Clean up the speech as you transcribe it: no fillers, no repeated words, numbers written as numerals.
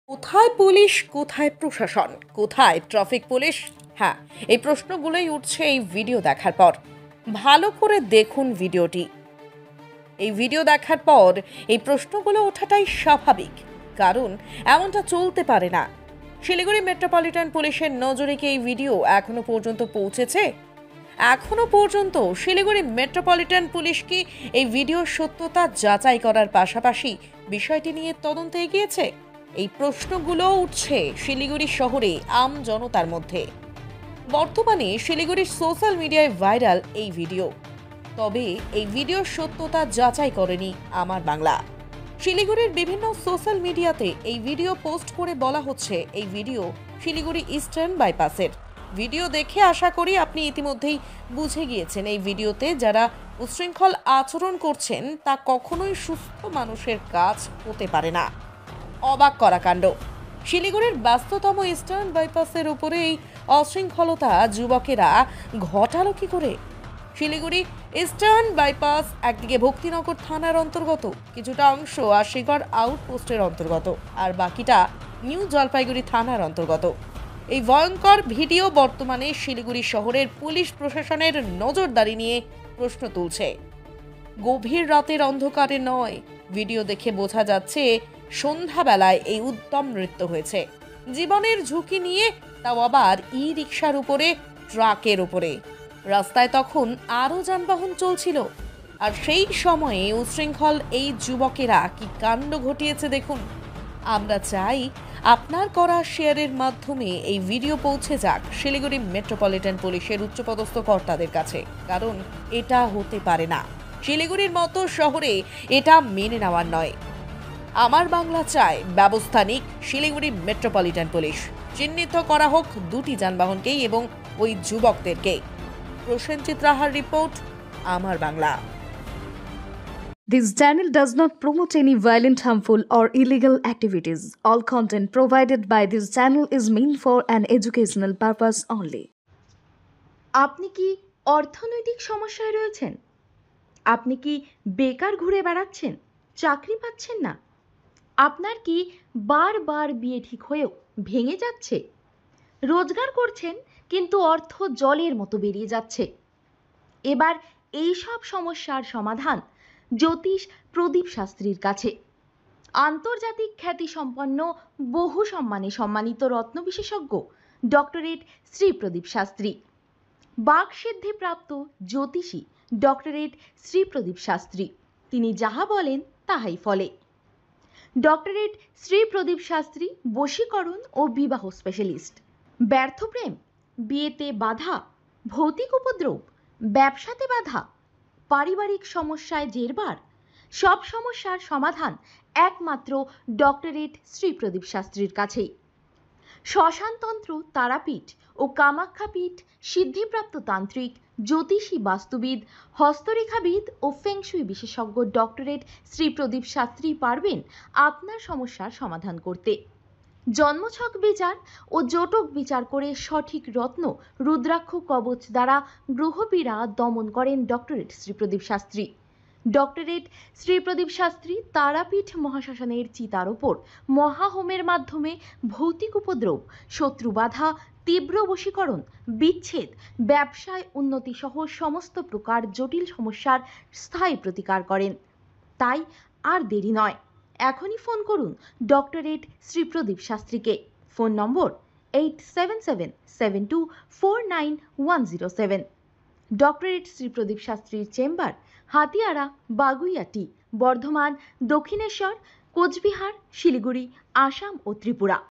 কোথায় পুলিশ, কোথায় প্রশাসন, কোথায় ট্রাফিক পুলিশ? হ্যাঁ, এই প্রশ্নগুলোই উঠছে এই ভিডিও দেখার পর। ভালো করে দেখুন ভিডিওটি। এই ভিডিও দেখার পর এই প্রশ্নগুলো ওঠাটাই স্বাভাবিক, কারণ এমনটা চলতে পারে না। শিলিগুড়ি মেট্রোপলিটন পুলিশের নজরে কি এই ভিডিও এখনো পর্যন্ত পৌঁছেছে? এখনো পর্যন্ত শিলিগুড়ি মেট্রোপলিটন পুলিশ কি এই ভিডিওর সত্যতা যাচাই করার পাশাপাশি বিষয়টি নিয়ে তদন্তে এগিয়েছে? এই প্রশ্নগুলো উঠছে শিলিগুড়ি শহরে আম জনতার মধ্যে। বর্তমানে শিলিগুড়ির সোশ্যাল মিডিয়ায় ভাইরাল এই ভিডিও, তবে এই ভিডিওর সত্যতা যাচাই করেনি আমার বাংলা। শিলিগুড়ির বিভিন্ন সোশ্যাল মিডিয়াতে এই ভিডিও পোস্ট করে বলা হচ্ছে এই ভিডিও শিলিগুড়ি ইস্টার্ন বাইপাসের। ভিডিও দেখে আশা করি আপনি ইতিমধ্যেই বুঝে গিয়েছেন এই ভিডিওতে যারা উচ্ছৃঙ্খল আচরণ করছেন তা কখনোই সুস্থ মানুষের কাজ হতে পারে না। অবাক করা কাণ্ড। শিলিগুড়ির ব্যস্ততম ইস্টার্ন বাইপাসের উপরে এই অশৃঙ্খলতা যুবকেরা ঘটালো কি করে? শিলিগুড়ি ইস্টার্ন বাইপাস একদিকে ভক্তিনগর থানার অন্তর্গত, কিছুটা অংশ আশিগড় আউটপোস্টের অন্তর্গত, আর বাকিটা নিউ জলপাইগুড়ি থানার অন্তর্গত। এই ভয়ঙ্কর ভিডিও বর্তমানে শিলিগুড়ি শহরের পুলিশ প্রশাসনের নজরদারি নিয়ে প্রশ্ন তুলছে। গভীর রাতের অন্ধকারে নয়, ভিডিও দেখে বোঝা যাচ্ছে সন্ধ্যাবেলায় এই উদ্যম নৃত্য হয়েছে। জীবনের ঝুঁকি নিয়ে, তাও আবার ই রিকশার উপরে, ট্রাকের উপরে। রাস্তায় তখন আরও যানবাহন চলছিল, আর সেই সময়ে উচ্ছৃঙ্খল এই যুবকেরা কি কাণ্ড ঘটিয়েছে দেখুন। আমরা চাই আপনার করা শেয়ারের মাধ্যমে এই ভিডিও পৌঁছে যাক শিলিগুড়ি মেট্রোপলিটন পুলিশের উচ্চপদস্থ কর্তাদের কাছে, কারণ এটা হতে পারে না। শিলিগুড়ির মতো শহরে এটা মেনে নেওয়ার নয়। আমার বাংলা চায় ব্যবস্থা নিক শিলিগুড়ি মেট্রোপলিটন পুলিশ। চিহ্নিত করা হোক দুটি যানবাহনকেই এবং ওই যুবকদেরকে। প্রসেনজিৎ রাহার রিপোর্ট, আমার Bangla. This channel does not promote any violent, harmful, or illegal activities. All content provided by this channel is meant for an educational purpose only. আপনি কি অর্থনৈতিক সমস্যায় রয়েছেন? আপনি কি বেকার ঘুরে বেড়াচ্ছেন, চাকরি পাচ্ছেন না? আপনার কি বারবার বিয়ে ঠিক হয়েও ভেঙে যাচ্ছে? রোজগার করছেন কিন্তু অর্থ জলের মতো বেরিয়ে যাচ্ছে। এবার এই সব সমস্যার সমাধান জ্যোতিষ প্রদীপ শাস্ত্রীর কাছে। আন্তর্জাতিক খ্যাতিসম্পন্ন বহু সম্মানে সম্মানিত রত্ন বিশেষজ্ঞ ডক্টরেট শ্রী প্রদীপ শাস্ত্রী, বাকসিদ্ধিপ্রাপ্ত জ্যোতিষী ডক্টরেট শ্রী প্রদীপ শাস্ত্রী। তিনি যাহা বলেন তাহাই ফলে। ডক্টরেট শ্রী প্রদীপ শাস্ত্রী বশীকরণ ও বিবাহ স্পেশালিস্ট। ব্যর্থ প্রেম, বিয়েতে বাধা, ভৌতিক উপদ্রব, ব্যবসাতে বাধা, পারিবারিক সমস্যায় জেরবার, সব সমস্যার সমাধান একমাত্র ডক্টরেট শ্রী প্রদীপ শাস্ত্রীর কাছেই। শ্মশানতন্ত্র, তারাপীঠ ও কামাখ্যাপীঠ, সিদ্ধিপ্রাপ্ত তান্ত্রিক, জ্যোতিষী, বাস্তুবিদ, হস্তরেখাবিদ ও ফেংশুই বিশেষজ্ঞ ডক্টরেট শ্রী প্রদীপ শাস্ত্রী পারবেন আপনার সমস্যার সমাধান করতে। জন্মছক বিচার ও জটক বিচার করে সঠিক রত্ন রুদ্রাক্ষ কবচ দ্বারা গ্রহপীড়া দমন করেন ডক্টরেট শ্রী প্রদীপ শাস্ত্রী। ডক্টরেট শ্রী প্রদীপ শাস্ত্রী তারাপীঠ মহাশ্মশানের চিতার ওপর মহাহোমের মাধ্যমে ভৌতিক উপদ্রব, শত্রু বাধা, তীব্র বশীকরণ, বিচ্ছেদ, ব্যবসায় উন্নতি সহ সমস্ত প্রকার জটিল সমস্যার স্থায়ী প্রতিকার করেন। তাই আর দেরি নয়, এখনই ফোন করুন ডক্টরেট শ্রী প্রদীপ শাস্ত্রীকে। Phone number 8777249107। Doctorate Shri Pradip শাস্ত্রীর চেম্বার হাতিয়ারা, বাগুইয়াটি, বর্ধমান, দক্ষিণেশ্বর, কোচবিহার, শিলিগুড়ি, আসাম ও ত্রিপুরা।